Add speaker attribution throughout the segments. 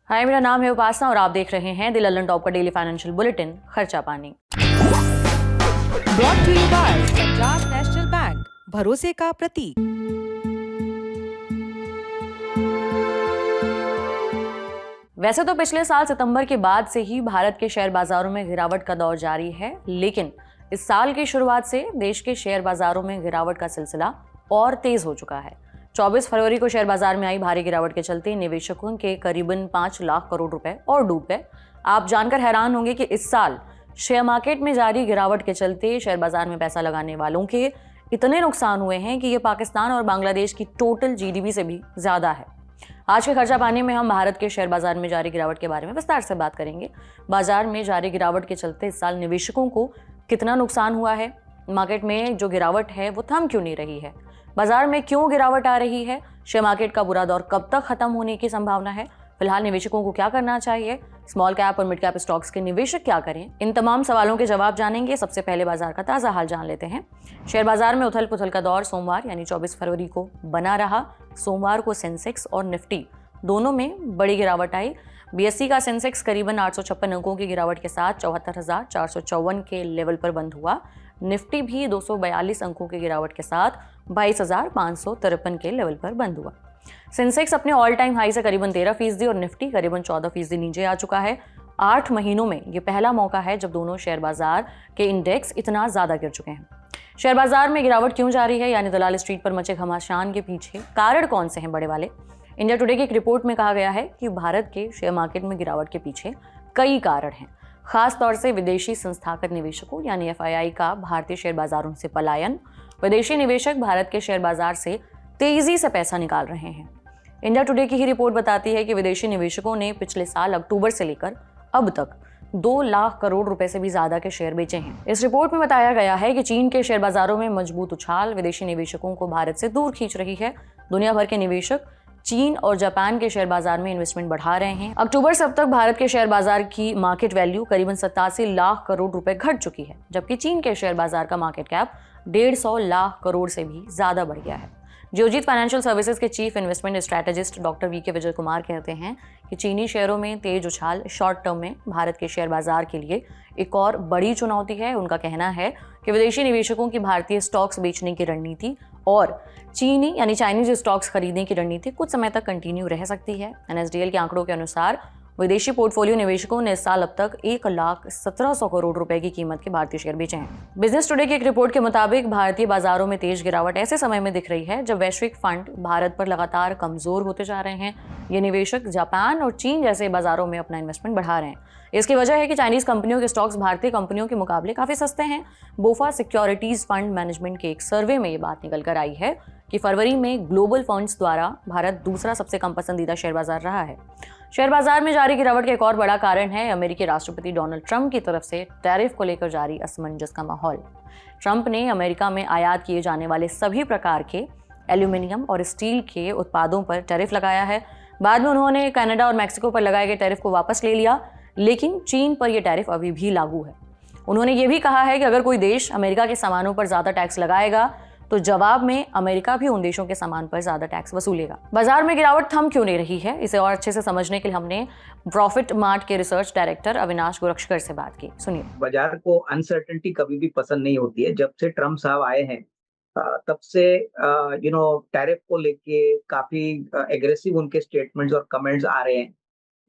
Speaker 1: हाय, मेरा नाम है उपासना और आप देख रहे हैं द ललन टॉप का डेली फाइनेंशियल बुलेटिन खर्चा पानी।
Speaker 2: Brought to you by Punjab national bank, भरोसे का प्रतीक।
Speaker 1: वैसे तो पिछले साल सितंबर के बाद से ही भारत के शेयर बाजारों में गिरावट का दौर जारी है, लेकिन इस साल की शुरुआत से देश के शेयर बाजारों में गिरावट का सिलसिला और तेज हो चुका है। 24 फरवरी को शेयर बाजार में आई भारी गिरावट के चलते निवेशकों के करीबन 5 लाख करोड़ रुपए और डूब गए। आप जानकर हैरान होंगे कि इस साल शेयर मार्केट में जारी गिरावट के चलते शेयर बाजार में पैसा लगाने वालों के इतने नुकसान हुए हैं कि ये पाकिस्तान और बांग्लादेश की टोटल जीडीपी से भी ज्यादा है। आज के खर्चा पानी में हम भारत के शेयर बाजार में जारी गिरावट के बारे में विस्तार से बात करेंगे। बाजार में जारी गिरावट के चलते इस साल निवेशकों को कितना नुकसान हुआ है, मार्केट में जो गिरावट है वो थम क्यों नहीं रही है, बाजार में क्यों गिरावट आ रही है, शेयर मार्केट का बुरा दौर कब तक खत्म होने की संभावना है, फिलहाल निवेशकों को क्या करना चाहिए, स्मॉल कैप और मिड कैप स्टॉक्स के निवेशक क्या करें, इन तमाम सवालों के जवाब जानेंगे। सबसे पहले बाजार का ताज़ा हाल जान लेते हैं। शेयर बाजार में उथल पुथल का दौर सोमवार यानी 24 फरवरी को बना रहा। सोमवार को सेंसेक्स और निफ्टी दोनों में बड़ी गिरावट आई। बीएसई का सेंसेक्स करीबन 856 अंकों की गिरावट के साथ 74,454 के लेवल पर बंद हुआ। निफ्टी भी 242 अंकों की गिरावट के साथ 22,553 के लेवल पर बंद हुआ। सेंसेक्स अपने ऑल टाइम हाई से करीबन 13% और निफ्टी करीबन 14% नीचे आ चुका है। 8 महीनों में ये पहला मौका है जब दोनों शेयर बाजार के इंडेक्स इतना ज्यादा गिर चुके हैं। शेयर बाजार में गिरावट क्यों जारी है, यानी दलाल स्ट्रीट पर मचे घमासान के पीछे कारण कौन से हैं बड़े वाले। इंडिया टुडे की एक रिपोर्ट में कहा गया है कि भारत के शेयर मार्केट में गिरावट के पीछे कई कारण हैं, खास तौर से विदेशी संस्थागत निवेशकों यानी एफआईआई का भारतीय शेयर बाजारों से पलायन। विदेशी निवेशक भारत के शेयर बाजार से तेजी से पैसा निकाल रहे हैं। इंडिया टुडे की ही रिपोर्ट बताती है कि विदेशी निवेशकों ने पिछले साल अक्टूबर से लेकर अब तक 2 लाख करोड़ रुपए से भी ज्यादा के शेयर बेचे हैं। इस रिपोर्ट में बताया गया है कि चीन के शेयर बाजारों में मजबूत उछाल विदेशी निवेशकों को भारत से दूर खींच रही है। दुनिया भर के निवेशक चीन और जापान के शेयर बाजार में इन्वेस्टमेंट बढ़ा रहे हैं। अक्टूबर से अब तक भारत के शेयर बाजार की मार्केट वैल्यू करीबन 87 लाख करोड़ रुपए घट चुकी है, जबकि चीन के शेयर बाजार का मार्केट कैप 150 लाख करोड़ से भी ज्यादा बढ़ गया है। जियोजीत फाइनेंशियल सर्विसेज के chief investment strategist doctor V के विजय कुमार कहते हैं कि चीनी शेयरों में तेज उछाल शॉर्ट टर्म में भारत के शेयर बाजार के लिए एक और बड़ी चुनौती है। उनका कहना है कि विदेशी निवेशकों की भारतीय स्टॉक्स बेचने की रणनीति और चीनी यानी चाइनीज स्टॉक्स खरीदने की रणनीति कुछ समय तक कंटिन्यू रह सकती है। एनएसडीएल के आंकड़ों के अनुसार विदेशी पोर्टफोलियो निवेशकों ने इस साल अब तक 1,17,00,000 करोड़ रुपए की कीमत के भारतीय शेयर बेचे हैं। बिजनेस टुडे की एक रिपोर्ट के मुताबिक भारतीय बाजारों में तेज गिरावट ऐसे समय में दिख रही है जब वैश्विक फंड भारत पर लगातार कमजोर होते जा रहे हैं। ये निवेशक जापान और चीन जैसे बाजारों में अपना इन्वेस्टमेंट बढ़ा रहे हैं। इसकी वजह है कि चाइनीज कंपनियों के स्टॉक्स भारतीय कंपनियों के मुकाबले काफी सस्ते हैं। बोफा सिक्योरिटीज फंड मैनेजमेंट के एक सर्वे में ये बात निकल कर आई है कि फरवरी में ग्लोबल फंड्स द्वारा भारत दूसरा सबसे कम पसंदीदा शेयर बाजार रहा है। शेयर बाजार में जारी गिरावट का एक और बड़ा कारण है अमेरिकी राष्ट्रपति डोनाल्ड ट्रंप की तरफ से टैरिफ को लेकर जारी असमंजस का माहौल। ट्रंप ने अमेरिका में आयात किए जाने वाले सभी प्रकार के एल्यूमिनियम और स्टील के उत्पादों पर टैरिफ लगाया है। बाद में उन्होंने कनाडा और मैक्सिको पर लगाए गए टैरिफ को वापस ले लिया, लेकिन चीन पर यह टैरिफ अभी भी लागू है। उन्होंने ये भी कहा है कि अगर कोई देश अमेरिका के सामानों पर ज्यादा टैक्स लगाएगा तो जवाब में अमेरिका भी उन देशों के सामान पर ज्यादा टैक्स वसूलेगा। बाजार में गिरावट थम क्यों नहीं रही है, इसे और अच्छे से समझने के लिए हमने प्रॉफिट मार्ट के रिसर्च डायरेक्टर अविनाश गोरक्षकर से बात की। सुनिए।
Speaker 3: बाजार को अनसर्टेनिटी कभी भी पसंद नहीं होती है। जब से ट्रम्प साहब आए हैं तब से टैरिफ को लेके काफी एग्रेसिव उनके स्टेटमेंट्स और कमेंट्स आ रहे हैं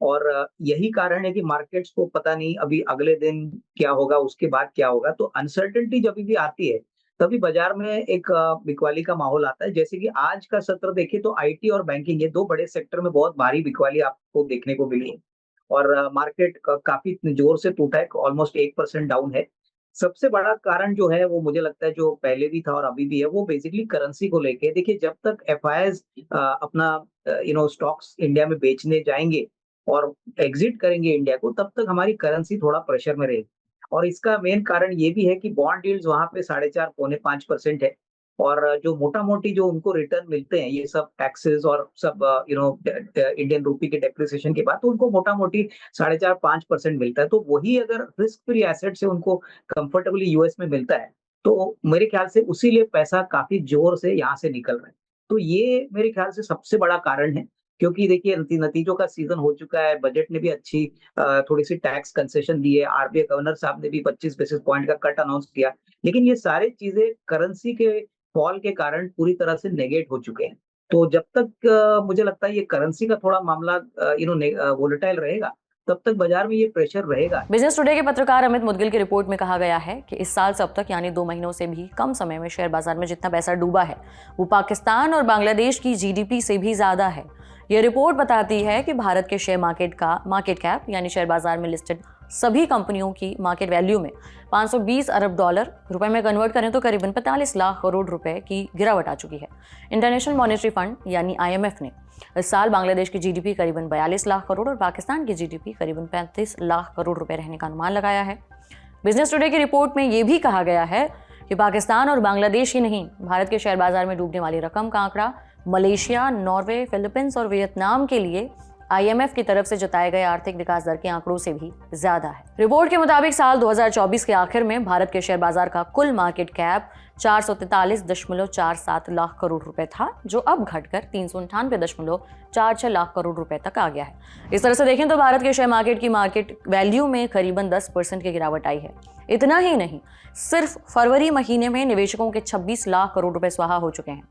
Speaker 3: और यही कारण है कि मार्केट्स को पता नहीं अभी अगले दिन क्या होगा, उसके बाद क्या होगा। तो अनसर्टेनिटी जब भी आती है तभी बाजार में एक बिकवाली का माहौल आता है। जैसे कि आज का सत्र देखिए तो आईटी और बैंकिंग, ये 2 बड़े सेक्टर में बहुत भारी बिकवाली आपको देखने को मिली है और मार्केट काफी जोर से टूटा है, ऑलमोस्ट 1% डाउन है। सबसे बड़ा कारण जो है वो मुझे लगता है जो पहले भी था और अभी भी है, वो बेसिकली करेंसी को लेके। देखिए जब तक एफआईआईज अपना स्टॉक्स इंडिया में बेचने जाएंगे और एग्जिट करेंगे इंडिया को, तब तक हमारी करेंसी थोड़ा प्रेशर में रहेगी। और इसका मेन कारण ये भी है कि बॉन्ड यील्ड्स वहां पे 4.5 पौने 5% है और जो मोटा मोटी जो उनको रिटर्न मिलते हैं, ये सब टैक्सेस और सब इंडियन रूपी के डेप्रिसिएशन के बाद, तो उनको मोटा मोटी 4.5-5% मिलता है। तो वही अगर रिस्क फ्री एसेट से उनको कंफर्टेबली यूएस में मिलता है तो मेरे ख्याल से उसी लिए पैसा काफी जोर से यहाँ से निकल रहा है। तो ये मेरे ख्याल से सबसे बड़ा कारण है। क्योंकि देखिए नतीजों का सीजन हो चुका है, बजट ने भी अच्छी थोड़ी सी टैक्स कंसेशन दी है, आरबीआई गवर्नर साहब ने भी 25 बेसिस पॉइंट का कट अनाउंस किया, लेकिन ये सारी चीजें करेंसी के फॉल के कारण पूरी तरह से नेगेट हो चुके हैं। तो जब तक मुझे लगता है ये करेंसी का थोड़ा मामला वोलेटाइल रहेगा, तब तक बाजार में ये प्रेशर रहेगा।
Speaker 1: बिजनेस टुडे के पत्रकार अमित मुदगिल की रिपोर्ट में कहा गया है कि इस साल से अब तक यानी 2 महीनों से भी कम समय में शेयर बाजार में जितना पैसा डूबा है वो पाकिस्तान और बांग्लादेश की जीडीपी से भी ज्यादा है। यह रिपोर्ट बताती है कि भारत के शेयर मार्केट कैप यानी शेयर बाजार में लिस्टेड सभी कंपनियों की मार्केट वैल्यू में 520 अरब डॉलर रुपए में कन्वर्ट करें तो करीबन 45 लाख करोड़ रुपए की गिरावट आ चुकी है। इंटरनेशनल मॉनेटरी फंड यानी आईएमएफ ने इस साल बांग्लादेश की जीडीपी करीबन 42 लाख करोड़ और पाकिस्तान की जीडीपी करीबन 35 लाख करोड़ रुपए रहने का अनुमान लगाया है। बिजनेस टुडे की रिपोर्ट में यह भी कहा गया है कि पाकिस्तान और बांग्लादेश ही नहीं, भारत के शेयर बाजार में डूबने वाली रकम का आंकड़ा मलेशिया, नॉर्वे, फिलीपींस और वियतनाम के लिए आईएमएफ की तरफ से जताए गए आर्थिक विकास दर के आंकड़ों से भी ज्यादा है। रिपोर्ट के मुताबिक साल 2024 के आखिर में भारत के शेयर बाजार का कुल मार्केट कैप 443.47 लाख करोड़ रुपए था, जो अब घटकर 398.46 लाख करोड़ रुपए तक आ गया है। इस तरह से देखें तो भारत के शेयर मार्केट की मार्केट वैल्यू में करीबन 10% की गिरावट आई है। इतना ही नहीं, सिर्फ फरवरी महीने में निवेशकों के 26 लाख करोड़ रुपए स्वाहा हो चुके हैं।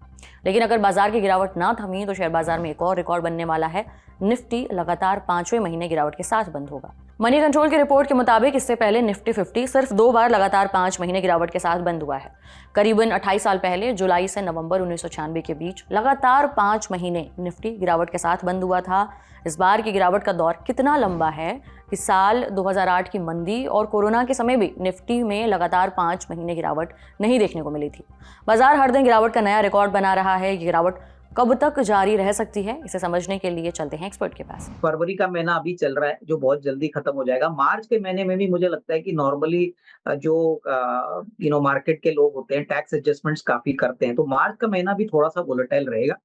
Speaker 1: लेकिन अगर बाजार की गिरावट ना थमी तो शेयर बाजार में एक और रिकॉर्ड बनने वाला है। निफ्टी लगातार 5वें महीने गिरावट के साथ बंद होगा। मनी कंट्रोल की रिपोर्ट के मुताबिक इससे पहले निफ्टी 50 सिर्फ 2 बार लगातार 5 महीने गिरावट के साथ बंद हुआ है। करीबन 28 साल पहले जुलाई से नवंबर 1996 के बीच लगातार 5 महीने निफ्टी गिरावट के साथ बंद हुआ था। इस बार की गिरावट का दौर कितना लंबा है कि साल 2008 की मंदी और कोरोना के समय भी निफ्टी में लगातार 5 महीने गिरावट नहीं देखने को मिली थी। बाजार हर दिन गिरावट का नया रिकॉर्ड बना रहा है। ये गिरावट कब तक जारी रह सकती है, इसे समझने के लिए चलते हैं एक्सपर्ट के पास।
Speaker 3: फरवरी का महीना अभी चल रहा है, जो बहुत जल्दी खत्म हो जाएगा। मार्च के महीने में भी मुझे लगता है कि नॉर्मली जो मार्केट के लोग होते हैं टैक्स एडजस्टमेंट्स काफी करते हैं, तो मार्च का महीना भी थोड़ा सा वोलेटाइल रहेगा।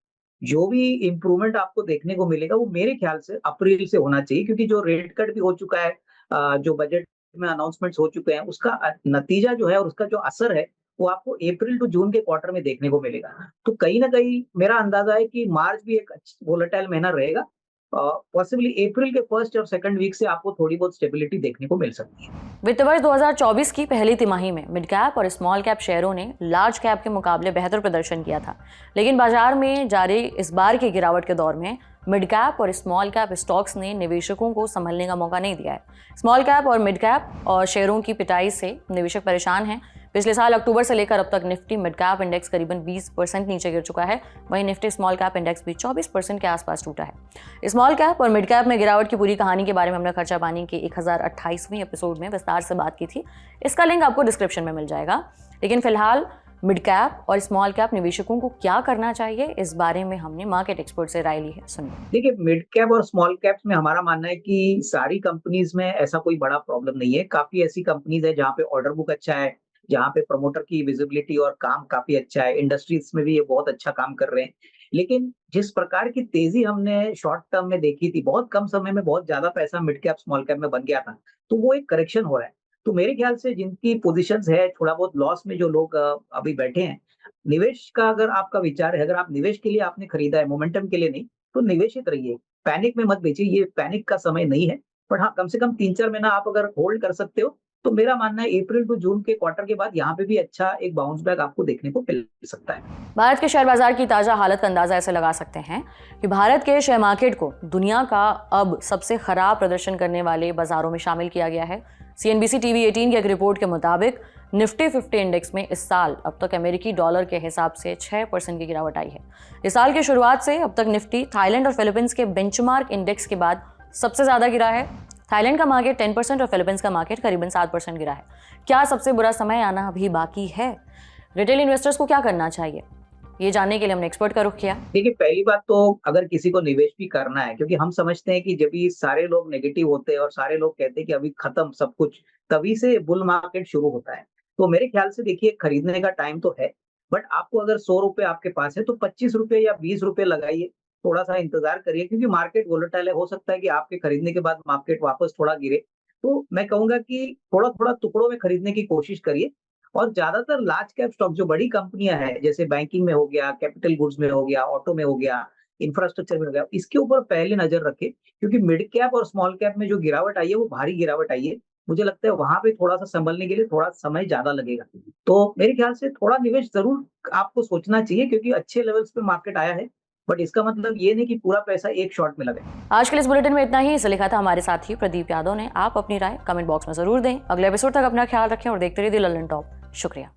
Speaker 3: जो भी इंप्रूवमेंट आपको देखने को मिलेगा वो मेरे ख्याल से अप्रैल से होना चाहिए, क्योंकि जो रेट कट भी हो चुका है, जो बजट में अनाउंसमेंट्स हो चुके हैं, उसका नतीजा जो है और उसका जो असर है वो आपको अप्रैल टू जून के क्वार्टर में देखने को मिलेगा। तो कहीं ना कहीं मेरा अंदाजा है कि मार्च भी एक वोलेटाइल महीना रहेगा। पॉसिबली अप्रैल के फर्स्ट और सेकंड वीक से आपको थोड़ी बहुत स्टेबिलिटी देखने को मिल सकती है।
Speaker 1: वित्त वर्ष 2024 की पहली तिमाही में मिड कैप और स्मॉल कैप शेयरों ने लार्ज कैप के मुकाबले बेहतर प्रदर्शन किया था, लेकिन बाजार में जारी इस बार की गिरावट के दौर में मिड कैप और स्मॉल कैप स्टॉक्स ने निवेशकों को संभलने का मौका नहीं दिया है। स्मॉल कैप और मिड कैप और शेयरों की पिटाई से निवेशक परेशान हैं। पिछले साल अक्टूबर से लेकर अब तक निफ्टी मिड कैप इंडेक्स करीबन 20% नीचे गिर चुका है। वहीं निफ्टी स्मॉल कैप इंडेक्स भी 24% के आसपास टूटा है। स्मॉल कैप और मिड कैप में गिरावट की पूरी कहानी के बारे में हमने खर्चा पानी के 1028वें एपिसोड में विस्तार से बात की थी। इसका लिंक आपको डिस्क्रिप्शन में मिल जाएगा। लेकिन फिलहाल मिड कैप और स्मॉल कैप निवेशकों को क्या करना चाहिए, इस बारे में हमने मार्केट एक्सपर्ट से राय ली है। सुनिए।
Speaker 3: देखिए, मिड कैप और स्मॉल कैप्स में हमारा मानना है कि सारी कंपनीज में ऐसा कोई बड़ा प्रॉब्लम नहीं है। काफी ऐसी कंपनीज है जहाँ पे ऑर्डर बुक अच्छा है, जहाँ पे प्रमोटर की विजिबिलिटी और काम काफी अच्छा है। इंडस्ट्रीज में भी ये बहुत अच्छा काम कर रहे हैं। लेकिन जिस प्रकार की तेजी हमने शॉर्ट टर्म में देखी थी, बहुत कम समय में बहुत ज्यादा पैसा मिड कैप स्मॉल कैप में बन गया था, तो वो एक करेक्शन हो रहा है। तो मेरे ख्याल से जिनकी पोजीशंस है थोड़ा बहुत लॉस में, जो लोग अभी बैठे हैं, निवेश का अगर आपका विचार है, अगर आप निवेश के लिए आपने खरीदा है, मोमेंटम के लिए नहीं, तो निवेशित रहिए। पैनिक में मत बेचिए, ये पैनिक का समय नहीं है। पर हाँ, कम से कम 3-4 महीना आप अगर होल्ड कर सकते हो, तो मेरा मानना है अप्रैल टू जून के क्वार्टर के बाद यहाँ पे भी अच्छा एक बाउंस बैक आपको देखने को मिल सकता है।
Speaker 1: भारत के शेयर बाजार की ताजा हालत का अंदाजा ऐसे लगा सकते हैं कि भारत के शेयर मार्केट को दुनिया का अब सबसे खराब प्रदर्शन करने वाले बाजारों में शामिल किया गया है। CNBC TV 18 की एक रिपोर्ट के मुताबिक निफ्टी 50 इंडेक्स में इस साल अब तक अमेरिकी डॉलर के हिसाब से 6% की गिरावट आई है। इस साल की शुरुआत से अब तक निफ्टी थाईलैंड और फिलीपींस के बेंचमार्क इंडेक्स के बाद सबसे ज्यादा गिरा है। थाईलैंड का मार्केट 10% और फिलीपींस का मार्केट करीबन 7% गिरा है। क्या सबसे बुरा समय आना अभी बाकी है? रिटेल इन्वेस्टर्स को क्या करना चाहिए, ये जानने के लिए हमने एक्सपर्ट का रुख किया।
Speaker 3: देखिए, पहली बात तो अगर किसी को निवेश भी करना है, क्योंकि हम समझते हैं कि जब ये सारे लोग नेगेटिव होते हैं और सारे लोग कहते हैं कि अभी खत्म सब कुछ, तभी से बुल मार्केट शुरू होता है। तो मेरे ख्याल से देखिए, खरीदने का टाइम तो है, बट आपको अगर 100 रुपए आपके पास है तो 25 रुपए या 20 रुपए लगाइए, थोड़ा सा इंतजार करिए, क्योंकि मार्केट वोलेटाइल है। हो सकता है कि आपके खरीदने के बाद मार्केट वापस थोड़ा गिरे। तो मैं कहूंगा कि थोड़ा थोड़ा टुकड़ों में खरीदने की कोशिश करिए। और ज्यादातर लार्ज कैप स्टॉक, जो बड़ी कंपनियां हैं, जैसे बैंकिंग में हो गया, कैपिटल गुड्स में हो गया, ऑटो में हो गया, इंफ्रास्ट्रक्चर में लगा, इसके ऊपर पहले नजर रखे, क्योंकि मिड कैप और स्मॉल कैप में जो गिरावट आई है वो भारी गिरावट आई है। मुझे लगता है वहां पे थोड़ा सा संभलने के लिए थोड़ा समय ज्यादा लगेगा। तो मेरे ख्याल से थोड़ा निवेश जरूर आपको सोचना चाहिए, क्योंकि अच्छे लेवल्स पे मार्केट आया है, बट इसका मतलब ये नहीं कि पूरा पैसा एक शॉट में लगे।
Speaker 1: आज के लिए इस बुलेटिन में इतना ही। इसे लिखा था हमारे साथी प्रदीप यादव ने। आप अपनी राय कमेंट बॉक्स में जरूर दें। अगले एपिसोड तक अपना ख्याल रखें और देखते रहिए द लल्लन टॉप। शुक्रिया।